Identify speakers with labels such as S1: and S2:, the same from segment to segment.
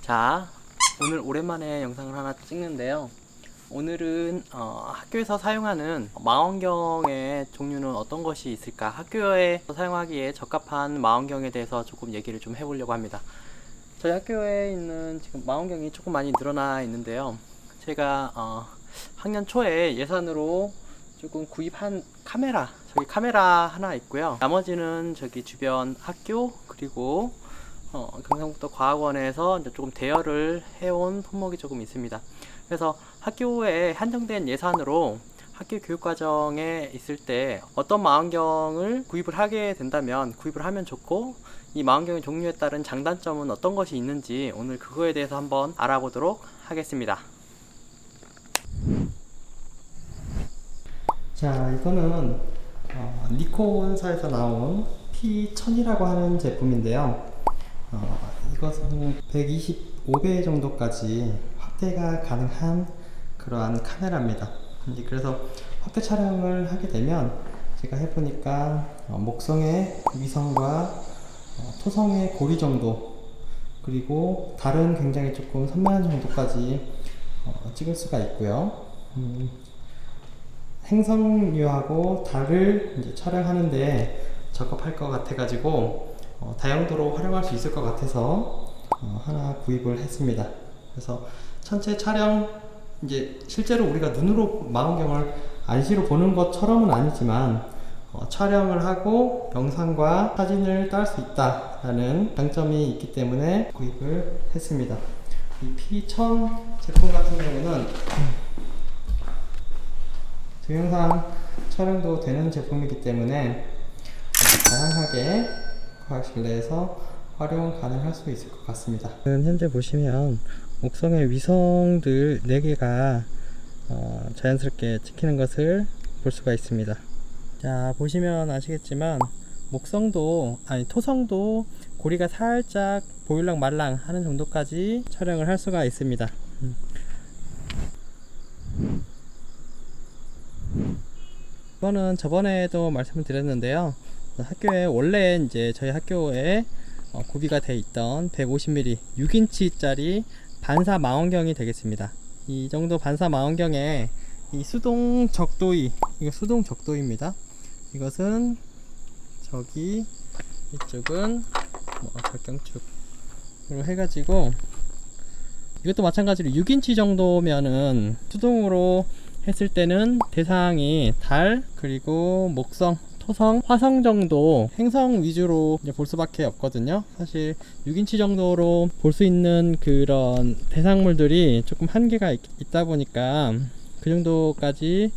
S1: 자, 오늘 오랜만에 영상을 하나 찍는데요. 오늘은 학교에서 사용하는 망원경의 종류는 어떤 것이 있을까, 학교에 사용하기에 적합한 망원경에 대해서 조금 얘기를 좀 해보려고 합니다. 저희 학교에 있는 지금 망원경이 조금 많이 늘어나 있는데요. 제가 학년 초에 예산으로 조금 구입한 카메라, 저기 카메라 하나 있고요. 나머지는 저기 주변 학교, 그리고 경상북도 과학원에서 이제 조금 대여를 해온 품목이 조금 있습니다. 그래서 학교에 한정된 예산으로 학교 교육과정에 있을 때 어떤 망원경을 구입을 하게 된다면 구입을 하면 좋고, 이 망원경의 종류에 따른 장단점은 어떤 것이 있는지 오늘 그거에 대해서 한번 알아보도록 하겠습니다. 자, 이거는 니콘사에서 나온 P1000이라고 하는 제품인데요. 이것은 125배 정도까지 확대가 가능한 그러한 카메라입니다. 이제 그래서 확대 촬영을 하게 되면 제가 해보니까 목성의 위성과 토성의 고리 정도, 그리고 달은 굉장히 조금 선명한 정도까지 찍을 수가 있고요. 행성류하고 달을 이제 촬영하는데 적합할 것 같아 가지고 다용도로 활용할 수 있을 것 같아서 하나 구입을 했습니다. 그래서 전체 촬영, 이제 실제로 우리가 눈으로 망원경을 안시로 보는 것처럼은 아니지만 촬영을 하고 영상과 사진을 딸 수 있다라는 장점이 있기 때문에 구입을 했습니다. 이 P1000 제품 같은 경우는 동영상 촬영도 되는 제품이기 때문에 다양하게 과학실 내에서 활용 가능할 수 있을 것 같습니다. 현재 보시면 목성의 위성들 4개가 자연스럽게 찍히는 것을 볼 수가 있습니다. 자, 보시면 아시겠지만 토성도 고리가 살짝 보일랑 말랑 하는 정도까지 촬영을 할 수가 있습니다. 이거는 저번에도 말씀을 드렸는데요. 학교에 원래 이제 저희 학교에 구비가 돼 있던 150mm 6인치짜리 반사 망원경이 되겠습니다. 이 정도 반사 망원경에 이 수동 적도의, 이거 수동 적도입니다. 이것은 저기, 이쪽은 적경축으로 해가지고, 이것도 마찬가지로 6인치 정도면은 수동으로 했을 때는 대상이 달, 그리고 목성, 토성, 화성 정도 행성 위주로 볼 수밖에 없거든요. 사실 6인치 정도로 볼 수 있는 그런 대상물들이 조금 한계가 있다 보니까 그 정도까지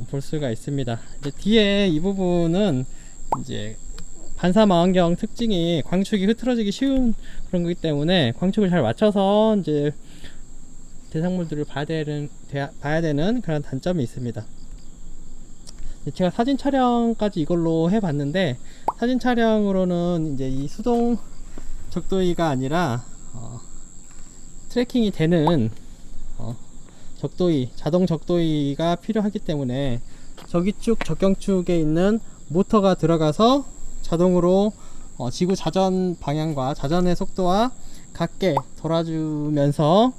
S1: 볼 수가 있습니다. 이제 뒤에 이 부분은 이제 반사 망원경 특징이 광축이 흐트러지기 쉬운 그런 거기 때문에 광축을 잘 맞춰서 이제 대상물들을 봐야 되는 그런 단점이 있습니다. 제가 사진 촬영까지 이걸로 해봤는데, 사진 촬영으로는 이제 이 수동 적도의가 아니라 트래킹이 되는 적도의, 자동 적도의가 필요하기 때문에 저기 쭉 적경축에 있는 모터가 들어가서 자동으로 지구 자전 방향과 자전의 속도와 같게 돌아주면서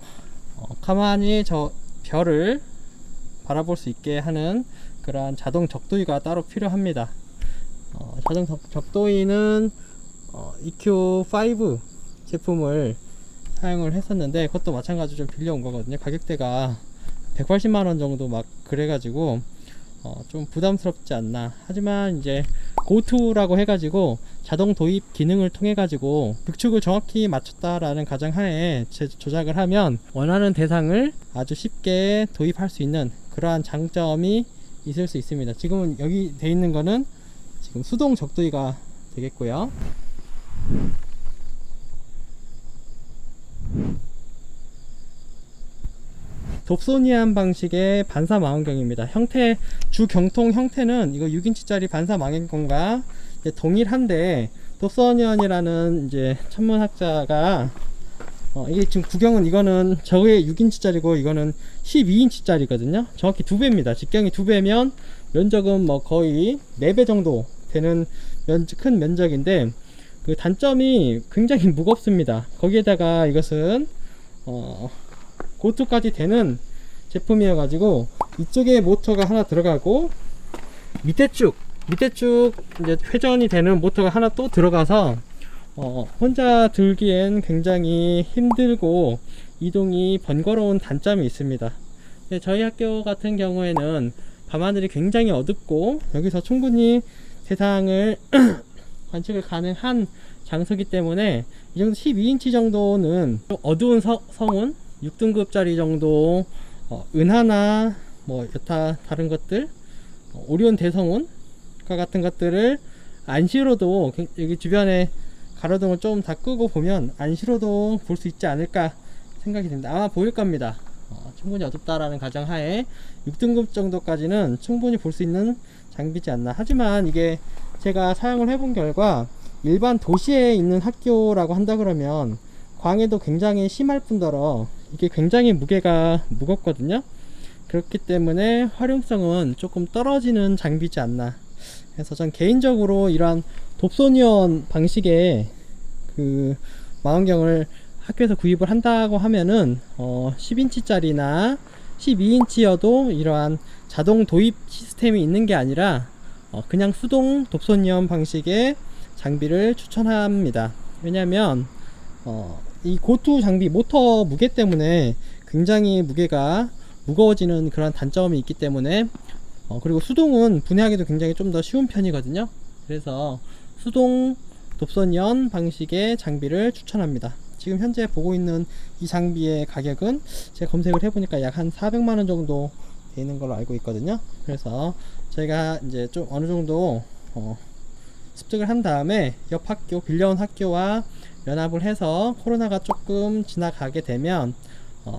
S1: 가만히 저 별을 바라볼 수 있게 하는 그러한 자동 적도의가 따로 필요합니다. 자동 적도의는 EQ5 제품을 사용을 했었는데, 그것도 마찬가지로 좀 빌려온 거거든요. 가격대가 180만원 정도 막 그래가지고 좀 부담스럽지 않나. 하지만 이제 go2라고 해가지고 자동 도입 기능을 통해 가지고 극축을 정확히 맞췄다라는 가정하에 조작을 하면 원하는 대상을 아주 쉽게 도입할 수 있는 그러한 장점이 있을 수 있습니다. 지금은 여기 돼 있는 거는 지금 수동 적도의가 되겠고요. dobsonian 방식의 반사 망원경입니다. 주 경통 형태는 이거 6인치짜리 반사 망원경과 동일한데, dobsonian이라는 이제 천문학자가
S2: 이게 지금 구경은 이거는 저게 6인치짜리고 이거는 12인치짜리거든요. 정확히 2배입니다. 직경이 2배면 면적은 뭐 거의 4배 정도 되는 큰 면적인데, 그 단점이 굉장히 무겁습니다. 거기에다가 이것은 고투까지 되는 제품이어 가지고 이쪽에 모터가 하나 들어가고 밑에 쭉 이제 회전이 되는 모터가 하나 또 들어가서 혼자 들기엔 굉장히 힘들고 이동이 번거로운 단점이 있습니다. 저희 학교 같은 경우에는 밤하늘이 굉장히 어둡고 여기서 충분히 대상을 관측을 가능한 장소이기 때문에 이 정도 12인치 정도는 어두운 성운 6등급짜리 정도, 은하나 뭐 여타 다른 것들, 오리온 대성운과 같은 것들을 안시로도 여기 주변에 가로등을 좀 다 끄고 보면 안시로도 볼 수 있지 않을까 생각이 듭니다. 아마 보일 겁니다. 충분히 어둡다라는 가정하에 6등급 정도까지는 충분히 볼 수 있는 장비지 않나. 하지만 이게 제가 사용을 해본 결과 일반 도시에 있는 학교라고 한다 그러면 광해도 굉장히 심할 뿐더러 이게 굉장히 무게가 무겁거든요. 그렇기 때문에 활용성은 조금 떨어지는 장비지 않나. 그래서 전 개인적으로 이러한 돕소니언 방식의 그 망원경을 학교에서 구입을 한다고 하면은 10인치짜리나 12인치여도 이러한 자동 도입 시스템이 있는 게 아니라 그냥 수동 돕소니언 방식의 장비를 추천합니다. 왜냐하면 이 고투 장비 모터 무게 때문에 굉장히 무게가 무거워지는 그런 단점이 있기 때문에 그리고 수동은 분해하기도 굉장히 좀 더 쉬운 편이거든요. 그래서 수동 돕소니언 방식의 장비를 추천합니다. 지금 현재 보고 있는 이 장비의 가격은 제가 검색을 해보니까 약 한 400만원 정도 되는 걸로 알고 있거든요. 그래서 저희가 이제 좀 어느 정도 습득을 한 다음에 옆 학교, 빌려온 학교와 연합을 해서 코로나가 조금 지나가게 되면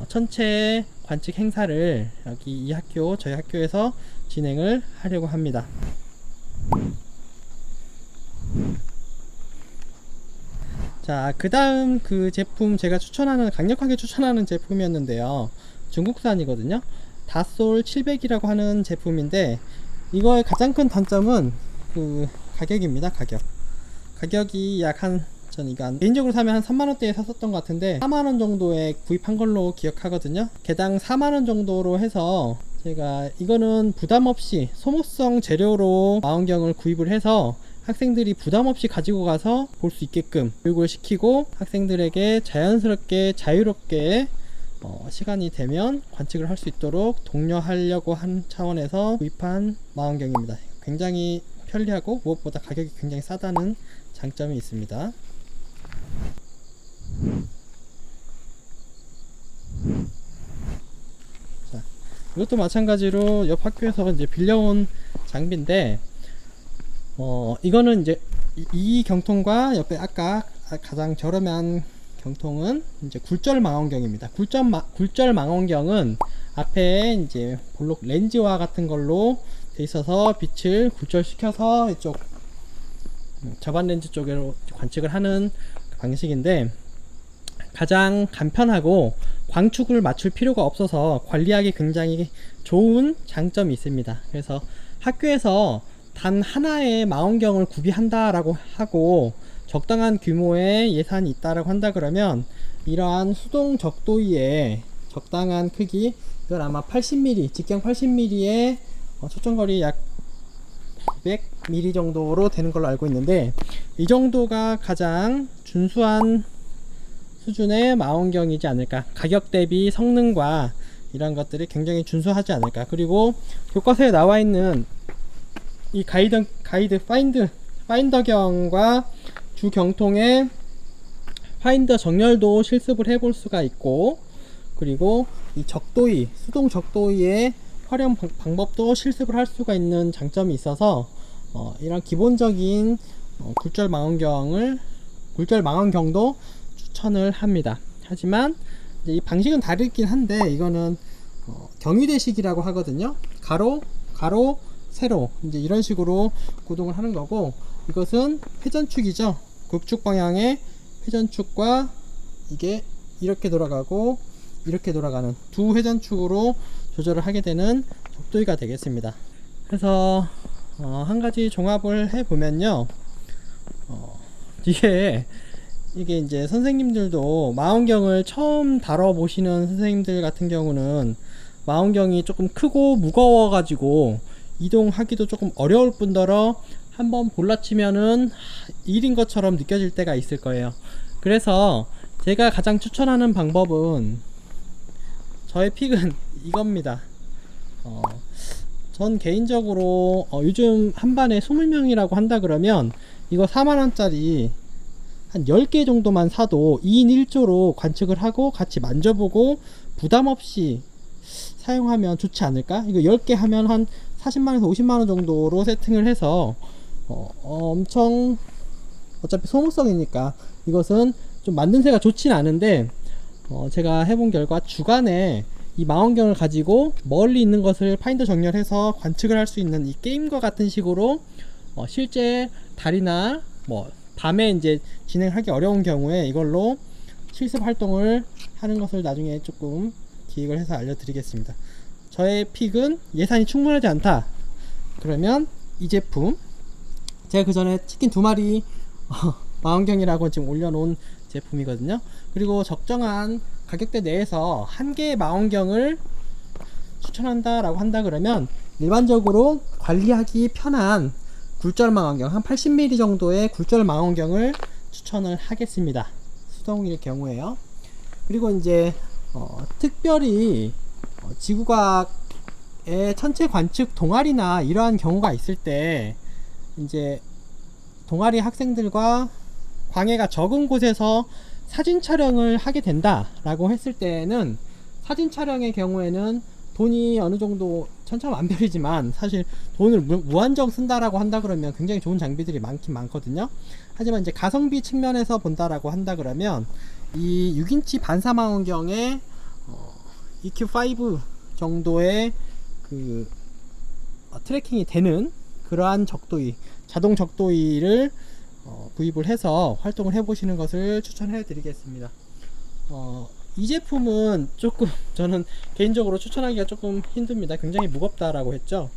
S2: 천체 관측 행사를 여기 이 학교, 저희 학교에서 진행을 하려고 합니다. 자, 그 다음 그 제품 제가 강력하게 추천하는 제품이었는데요. 중국산이거든요. 다솔 700이라고 하는 제품인데, 이거의 가장 큰 단점은 그 가격입니다. 가격이 전 이거 개인적으로 사면 한 3만원대에 샀었던 것 같은데 4만원 정도에 구입한 걸로 기억하거든요. 개당 4만원 정도로 해서 제가 이거는 부담없이 소모성 재료로 망원경을 구입을 해서 학생들이 부담없이 가지고 가서 볼 수 있게끔 교육을 시키고 학생들에게 자연스럽게 자유롭게 시간이 되면 관측을 할 수 있도록 독려하려고 한 차원에서 구입한 망원경입니다. 굉장히 편리하고 무엇보다 가격이 굉장히 싸다는 장점이 있습니다. 자, 이것도 마찬가지로 옆 학교에서 이제 빌려온 장비인데, 이거는 이제 이 경통과 옆에 아까 가장 저렴한 경통은 이제 굴절 망원경입니다. 굴절 망원경은 앞에 이제 볼록 렌즈와 같은 걸로 돼 있어서 빛을 굴절시켜서 이쪽 저반 렌즈 쪽으로 관측을 하는 방식인데, 가장 간편하고 광축을 맞출 필요가 없어서 관리하기 굉장히 좋은 장점이 있습니다. 그래서 학교에서 단 하나의 망원경을 구비한다라고 하고 적당한 규모의 예산이 있다라고 한다 그러면 이러한 수동 적도기의 적당한 크기, 이건 아마 80mm, 직경 80mm의 초점거리 약 900mm 정도로 되는 걸로 알고 있는데, 이 정도가 가장 준수한 수준의 망원경이지 않을까. 가격 대비 성능과 이런 것들이 굉장히 준수하지 않을까. 그리고 교과서에 나와 있는 이 가이드 파인더경과 주경통의 파인더 정렬도 실습을 해볼 수가 있고, 그리고 이 적도이, 수동 적도이의 활용 방법도 실습을 할 수가 있는 장점이 있어서 이런 기본적인 굴절 망원경도 추천을 합니다. 하지만 이제 이 방식은 다르긴 한데, 이거는 경위대식이라고 하거든요. 가로, 세로, 이제 이런 식으로 구동을 하는 거고, 이것은 회전축이죠. 극축 방향의 회전축과 이게 이렇게 돌아가고 이렇게 돌아가는 두 회전축으로 조절을 하게 되는 적도기가 되겠습니다. 그래서 한 가지 종합을 해 보면요, 이게 이제 선생님들도 망원경을 처음 다뤄보시는 선생님들 같은 경우는 망원경이 조금 크고 무거워 가지고 이동하기도 조금 어려울 뿐더러 한번 볼라치면은 일인 것처럼 느껴질 때가 있을 거예요. 그래서 제가 가장 추천하는 방법은, 저의 픽은 이겁니다. 전 개인적으로 요즘 한반에 20명이라고 한다 그러면 이거 4만원짜리 한 10개 정도만 사도 2인 1조로 관측을 하고 같이 만져보고 부담없이 사용하면 좋지 않을까? 이거 10개 하면 한 40만원에서 50만원 정도로 세팅을 해서 엄청, 어차피 소모성이니까 이것은 좀 만듦새가 좋진 않은데, 제가 해본 결과 주간에 이 망원경을 가지고 멀리 있는 것을 파인더 정렬해서 관측을 할 수 있는 이 게임과 같은 식으로 실제 달이나 뭐 밤에 이제 진행하기 어려운 경우에 이걸로 실습 활동을 하는 것을 나중에 조금 기획을 해서 알려드리겠습니다. 저의 픽은 예산이 충분하지 않다 그러면 이 제품, 제가 그 전에 치킨 2마리 망원경이라고 지금 올려놓은 제품이거든요. 그리고 적정한 가격대 내에서 한 개의 망원경을 추천한다 라고 한다 그러면 일반적으로 관리하기 편한 굴절 망원경, 한 80mm 정도의 굴절 망원경을 추천을 하겠습니다. 수동일 경우에요. 그리고 이제 특별히 지구과학의 천체 관측 동아리나 이러한 경우가 있을 때, 이제 동아리 학생들과 광해가 적은 곳에서 사진 촬영을 하게 된다 라고 했을 때는, 사진 촬영의 경우에는 돈이 어느 정도 천차만별이지만 사실 돈을 무한정 쓴다라고 한다 그러면 굉장히 좋은 장비들이 많긴 많거든요. 하지만 이제 가성비 측면에서 본다라고 한다 그러면 이 6인치 반사망원경에 EQ5 정도의 그 트래킹이 되는 그러한 적도기, 자동 적도기를 구입을 해서 활동을 해보시는 것을 추천해 드리겠습니다. 이 제품은 조금 저는 개인적으로 추천하기가 조금 힘듭니다. 굉장히 무겁다라고 했죠.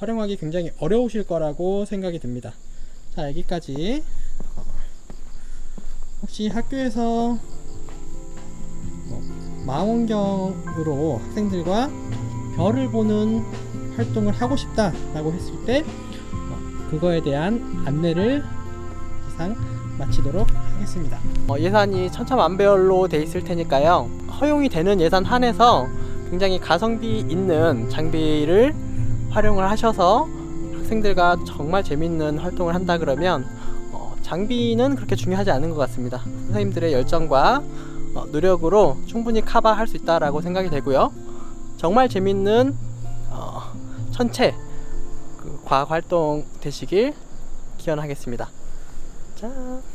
S2: 활용하기 굉장히 어려우실 거라고 생각이 듭니다. 자, 여기까지. 혹시 학교에서 망원경으로 학생들과 별을 보는 활동을 하고 싶다 라고 했을 때 그거에 대한 안내를 이상 마치도록 하겠습니다.
S1: 예산이 천차만별로 돼 있을 테니까요, 허용이 되는 예산 한에서 굉장히 가성비 있는 장비를 활용을 하셔서 학생들과 정말 재밌는 활동을 한다 그러면 장비는 그렇게 중요하지 않은 것 같습니다. 선생님들의 열정과 노력으로 충분히 커버할 수 있다라고 생각이 되고요. 정말 재밌는 천체 과학 활동 되시길 기원하겠습니다. 자.